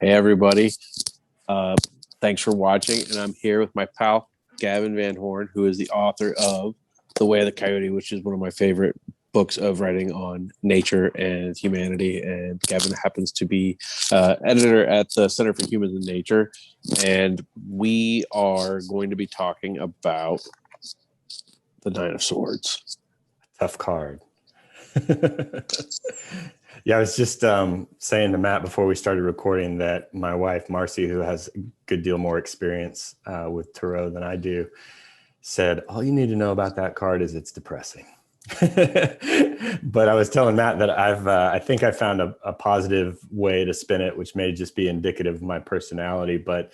Hey, everybody. Uh, Thanks for watching. And I'm here with my pal, Gavin Van Horn, who is the author of The Way of the Coyote, which is one of my favorite books of writing on nature and humanity. And Gavin happens to be editor at the Center for Humans and Nature. And we are going to be talking about the Nine of Swords. Tough card. Yeah, I was just saying to Matt before we started recording that my wife, Marcy, who has a good deal more experience with tarot than I do, said, all you need to know about that card is it's depressing. But I was telling Matt that I think I found a positive way to spin it, which may just be indicative of my personality. But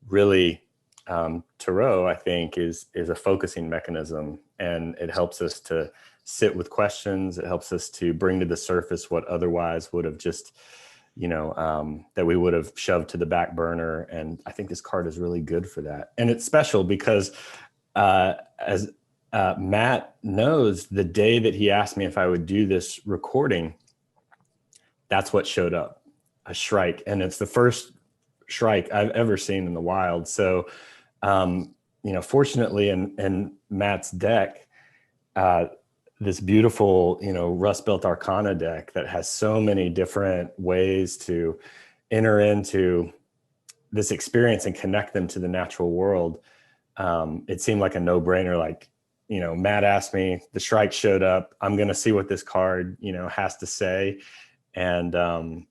really, tarot, I think, is a focusing mechanism, and it helps us to sit with questions. It helps us to bring to the surface what otherwise would have just, that we would have shoved to the back burner. And I think this card is really good for that. And it's special because as Matt knows, the day that he asked me if I would do this recording, that's what showed up, a shrike. And it's the first shrike I've ever seen in the wild. So, fortunately in Matt's deck, this beautiful, rust belt Arcana deck that has so many different ways to enter into this experience and connect them to the natural world. It seemed like a no-brainer. Like, Matt asked me, the shrike showed up. I'm going to see what this card, has to say. And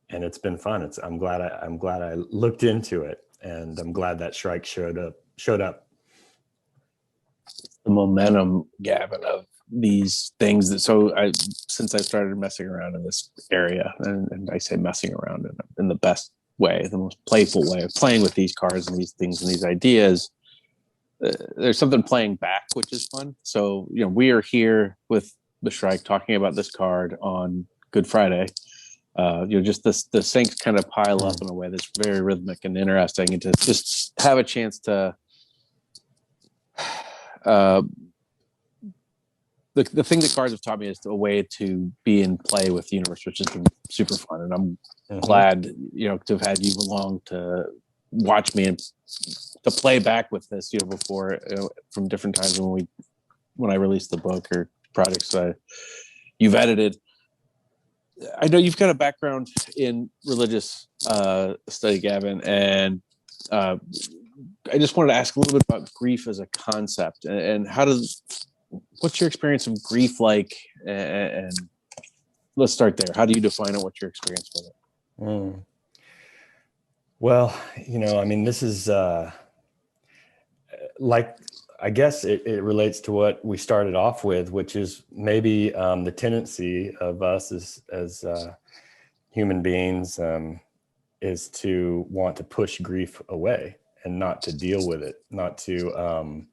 it's been fun. I'm glad I looked into it, and I'm glad that shrike showed up. The momentum, Gavin, of these things since I started messing around in this area, and I say messing around in the best way, the most playful way of playing with these cards and these things and these ideas, there's something playing back, which is fun. So, we are here with the Shrike talking about this card on Good Friday. Just the syncs kind of pile up in a way that's very rhythmic and interesting, and to just have a chance to the thing that cards have taught me is a way to be in play with the universe, which has been super fun. And I'm glad, to have had you along to watch me and to play back with this, before, from different times when I released the book or projects you've edited. I know you've got a background in religious study, Gavin, and I just wanted to ask a little bit about grief as a concept, and what's your experience of grief like? And let's start there. How do you define it? What's your experience with it? Well, this is I guess it relates to what we started off with, which is maybe the tendency of us as human beings is to want to push grief away and not to deal with it, not to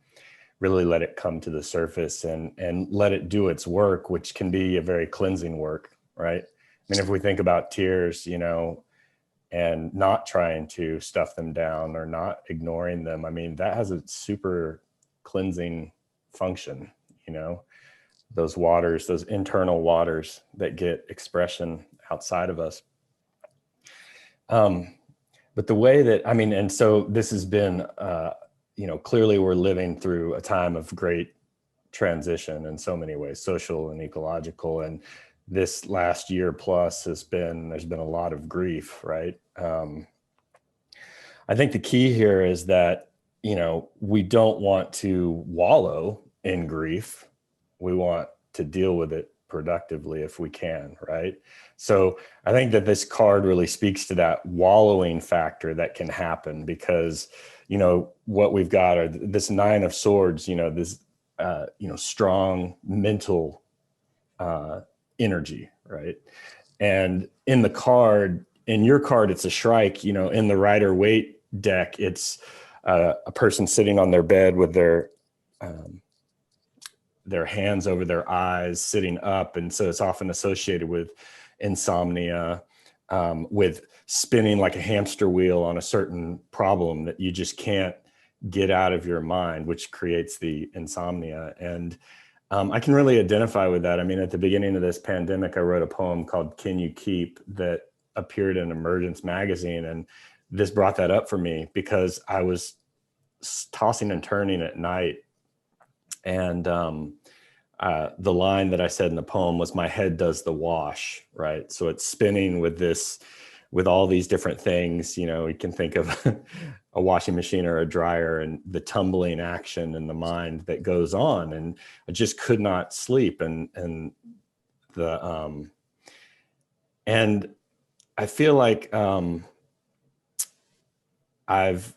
really let it come to the surface and let it do its work, which can be a very cleansing work, right? I mean, if we think about tears, and not trying to stuff them down or not ignoring them, I mean, that has a super cleansing function, those waters, those internal waters that get expression outside of us. But the way that, and so this has been, clearly we're living through a time of great transition in so many ways, social and ecological. And this last year plus there's been a lot of grief, right? I think the key here is that, we don't want to wallow in grief. We want to deal with it productively if we can, right? So I think that this card really speaks to that wallowing factor that can happen, because what we've got are this Nine of Swords, this strong mental energy, right? And in your card, it's a shrike. In the Rider-Waite deck, it's a person sitting on their bed with their hands over their eyes, sitting up. And so it's often associated with insomnia, with spinning like a hamster wheel on a certain problem that you just can't get out of your mind, which creates the insomnia. And I can really identify with that. I mean, at the beginning of this pandemic, I wrote a poem called Can You Keep that appeared in Emergence magazine, and this brought that up for me because I was tossing and turning at night, and the line that I said in the poem was, "My head does the wash," right? So it's spinning with all these different things. You can think of a washing machine or a dryer, and the tumbling action in the mind that goes on, and I just could not sleep, and I feel like I've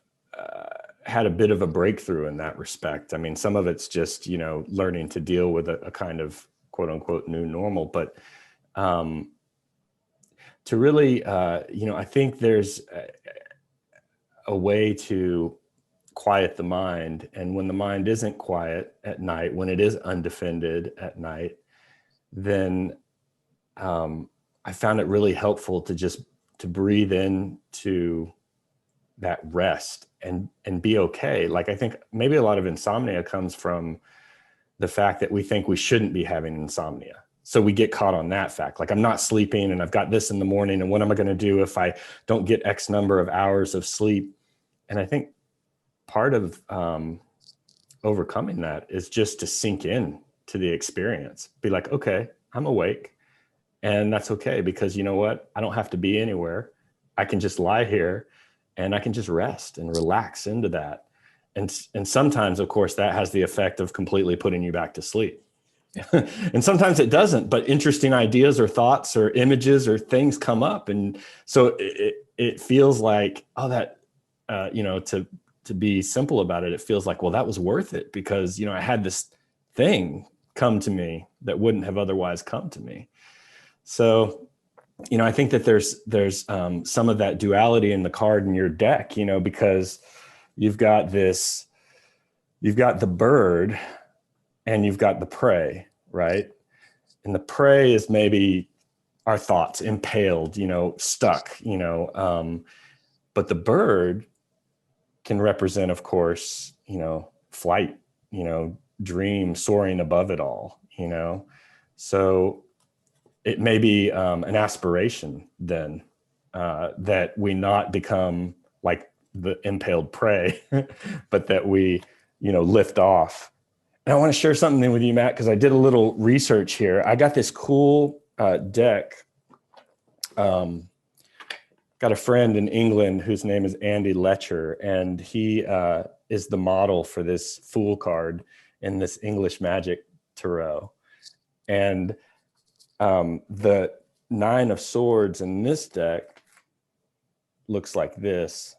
had a bit of a breakthrough in that respect. I mean, some of it's just, learning to deal with a kind of quote unquote new normal, but to really, I think there's a way to quiet the mind. And when the mind isn't quiet at night, when it is undefended at night, then I found it really helpful to breathe into that rest and be okay. Like, I think maybe a lot of insomnia comes from the fact that we think we shouldn't be having insomnia. So we get caught on that fact. Like, I'm not sleeping and I've got this in the morning, and what am I going to do if I don't get X number of hours of sleep? And I think part of overcoming that is just to sink in to the experience. Be like, okay, I'm awake, and that's okay, because you know what? I don't have to be anywhere. I can just lie here and I can just rest and relax into that. And sometimes, of course, that has the effect of completely putting you back to sleep. And sometimes it doesn't, but interesting ideas or thoughts or images or things come up. And so it feels like, to be simple about it, it feels like, well, that was worth it, because, I had this thing come to me that wouldn't have otherwise come to me. So, I think that there's some of that duality in the card in your deck, because you've got the bird and you've got the prey, right? And the prey is maybe our thoughts impaled, stuck, but the bird can represent, of course, flight, dream, soaring above it all, so it may be an aspiration then that we not become like the impaled prey, but that we, lift off. And I want to share something with you, Matt, because I did a little research here. I got this cool deck. Got a friend in England whose name is Andy Letcher, and he is the model for this Fool card in this English Magic Tarot. And the 9 of Swords in this deck looks like this.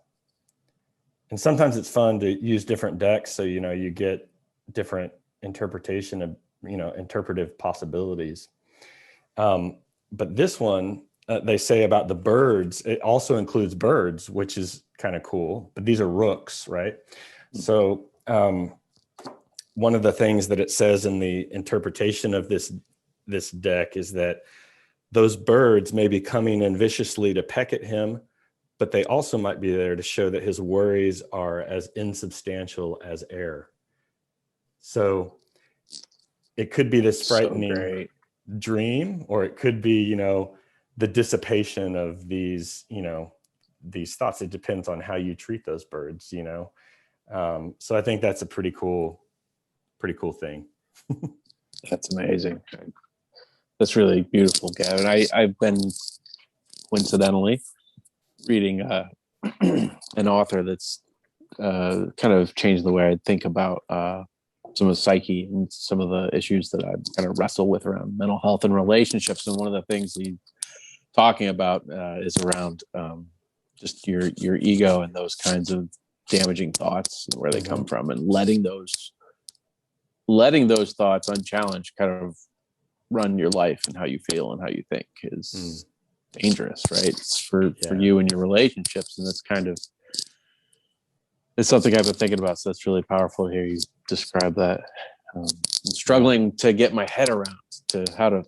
And sometimes it's fun to use different decks, so you get different interpretation of interpretive possibilities. But this one, they say about the birds, it also includes birds, which is kind of cool. But these are rooks, right? So one of the things that it says in the interpretation of this deck is that those birds may be coming in viciously to peck at him, but they also might be there to show that his worries are as insubstantial as air. So it could be this frightening dream, or it could be, the dissipation of these thoughts. It depends on how you treat those birds, So I think that's a pretty cool thing. That's amazing. That's really beautiful, Gavin. I've been coincidentally reading an author that's kind of changed the way I think about some of the psyche and some of the issues that I kind of wrestle with around mental health and relationships. And one of the things he's talking about is around just your ego and those kinds of damaging thoughts, where they come from, and letting those thoughts unchallenged kind of run your life, and how you feel and how you think is dangerous, right? It's for you and your relationships. And it's something I've been thinking about. So that's really powerful here. You describe that. I'm struggling to get my head around to how to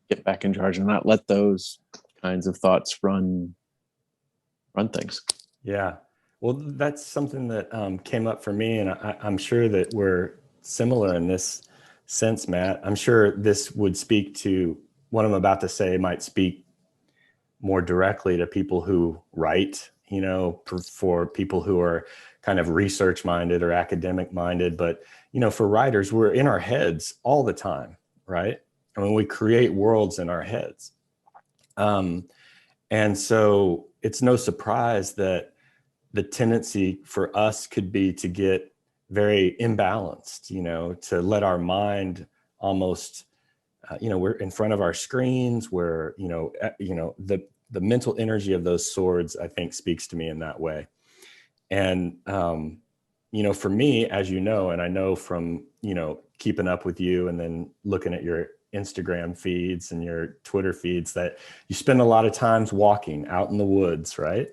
get back in charge and not let those kinds of thoughts run things. Yeah. Well, that's something that came up for me, and I'm sure that we're similar in this sense, Matt. I'm sure this would speak to what I'm about to say, might speak more directly to people who write, you know, for people who are kind of research minded or academic minded. But, you know, for writers, we're in our heads all the time, right? I mean, we create worlds in our heads. And so it's no surprise that the tendency for us could be to get very imbalanced, you know, to let our mind almost, you know, we're in front of our screens where, you know, the mental energy of those swords, I think, speaks to me in that way. And, you know, for me, as you know, and I know from, you know, keeping up with you and then looking at your Instagram feeds and your Twitter feeds, that you spend a lot of times walking out in the woods, right?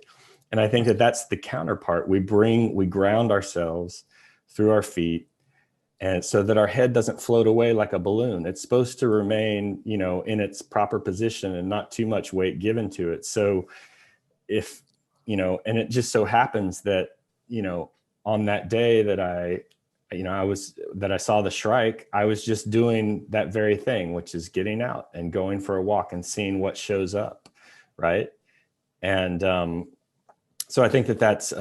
And I think that that's the counterpart. We ground ourselves through our feet, and so that our head doesn't float away like a balloon. It's supposed to remain, you know, in its proper position and not too much weight given to it. So if, you know, and it just so happens that, you know, on that day that I saw the Shrike, I was just doing that very thing, which is getting out and going for a walk and seeing what shows up. Right. And, so I think that that's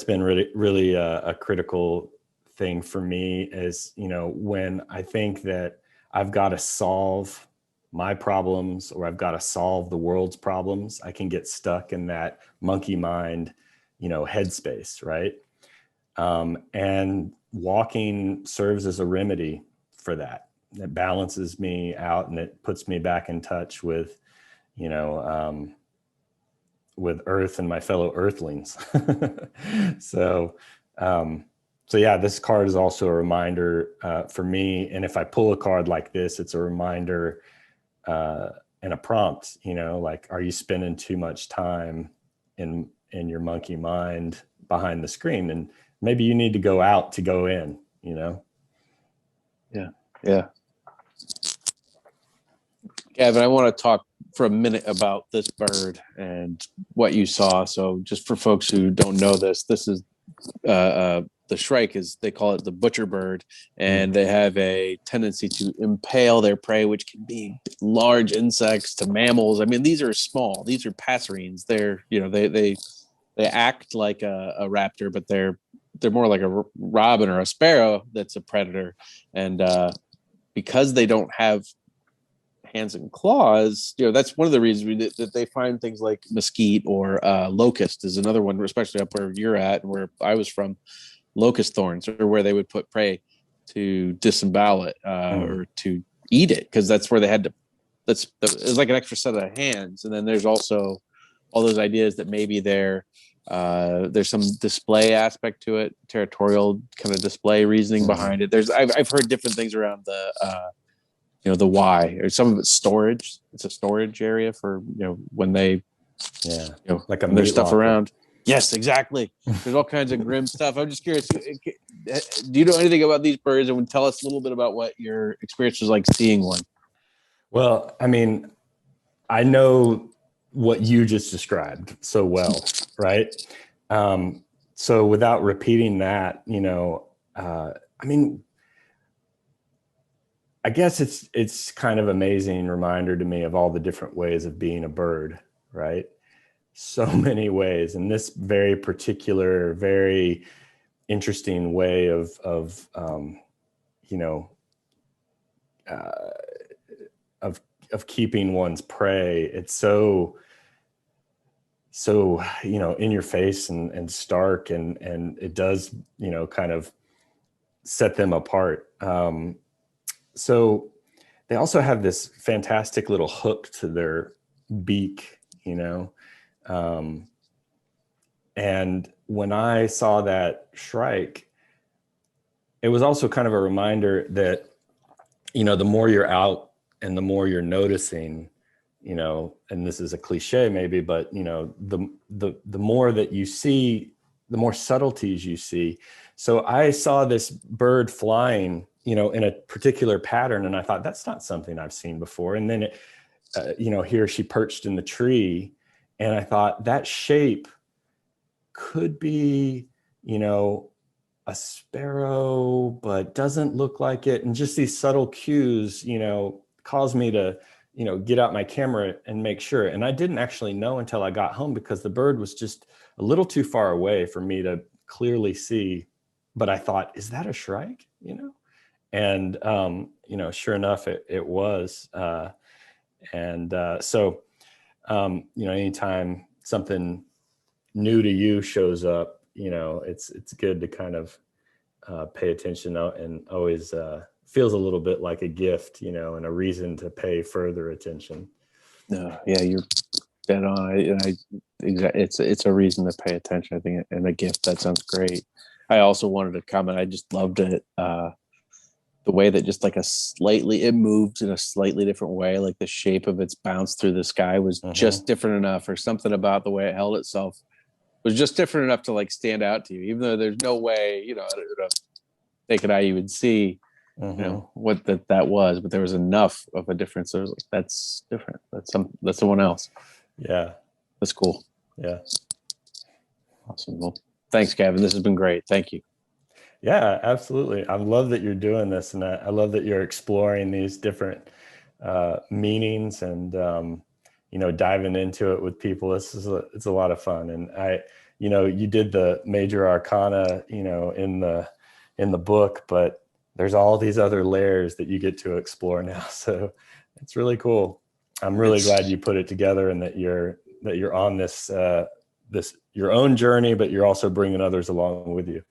been really a critical thing for me, is, you know, when I think that I've got to solve my problems or I've got to solve the world's problems, I can get stuck in that monkey mind, you know, headspace, right? And walking serves as a remedy for that. It balances me out and it puts me back in touch with, you know, with Earth and my fellow Earthlings. So yeah, this card is also a reminder for me. And if I pull a card like this, it's a reminder and a prompt, you know, like, are you spending too much time in your monkey mind behind the screen? And maybe you need to go out to go in, you know? Yeah. Yeah. Gavin, I want to talk for a minute about this bird and what you saw. So just for folks who don't know this is the shrike, is they call it the butcher bird, and they have a tendency to impale their prey, which can be large insects to mammals. I mean, these are small, these are passerines. They're, you know, they act like a raptor, but they're more like a robin or a sparrow that's a predator. And because they don't have hands and claws, you know, that's one of the reasons that they find things like mesquite or locust is another one, especially up where you're at and where I was from. Locust thorns are where they would put prey to disembowel it or to eat it, because that's where they had to. It's like an extra set of hands. And then there's also all those ideas that maybe there's some display aspect to it, territorial kind of display reasoning behind it. I've heard different things around the you know, the why, or some of it's storage. It's a storage area for, you know, when they, you know, like a there's stuff locker around. Yes, exactly. There's all kinds of grim stuff. I'm just curious. Do you know anything about these birds, and would tell us a little bit about what your experience was like seeing one? Well, I mean, I know what you just described so well, right? So without repeating that, you know, I mean, I guess it's kind of amazing reminder to me of all the different ways of being a bird, right? So many ways, and this very particular, very interesting way of you know, of keeping one's prey. It's so you know, in your face and stark, and it does, you know, kind of set them apart. So they also have this fantastic little hook to their beak, you know. And when I saw that shrike, it was also kind of a reminder that, you know, the more you're out and the more you're noticing, you know, and this is a cliche maybe, but, you know, the more that you see, the more subtleties you see. So I saw this bird flying, you know, in a particular pattern, and I thought, that's not something I've seen before. And then it, you know, here she perched in the tree, and I thought that shape could be, you know, a sparrow, but doesn't look like it. And just these subtle cues, you know, caused me to, get out my camera and make sure. And I didn't actually know until I got home, because the bird was just a little too far away for me to clearly see. But I thought, is that a shrike? And, sure enough, it was. So, anytime something new to you shows up, it's good to kind of pay attention, and always feels a little bit like a gift, and a reason to pay further attention. No, yeah, you're dead on. It's a reason to pay attention, I think, and a gift. That sounds great. I also wanted to comment. I just loved it. The way that just like it moved in a slightly different way, like the shape of its bounce through the sky was just different enough, or something about the way it held itself was just different enough to like stand out to you, even though there's no way, naked eye you would see, what that was, but there was enough of a difference. There was like, that's different. That's someone else. Yeah. That's cool. Yeah. Awesome. Well, thanks, Gavin. This has been great. Thank you. Yeah, absolutely. I love that you're doing this, and I love that you're exploring these different meanings, and diving into it with people. It's a lot of fun. And you did the major arcana, in the book, but there's all these other layers that you get to explore now. So it's really cool. I'm really glad you put it together, and that you're on this your own journey, but you're also bringing others along with you.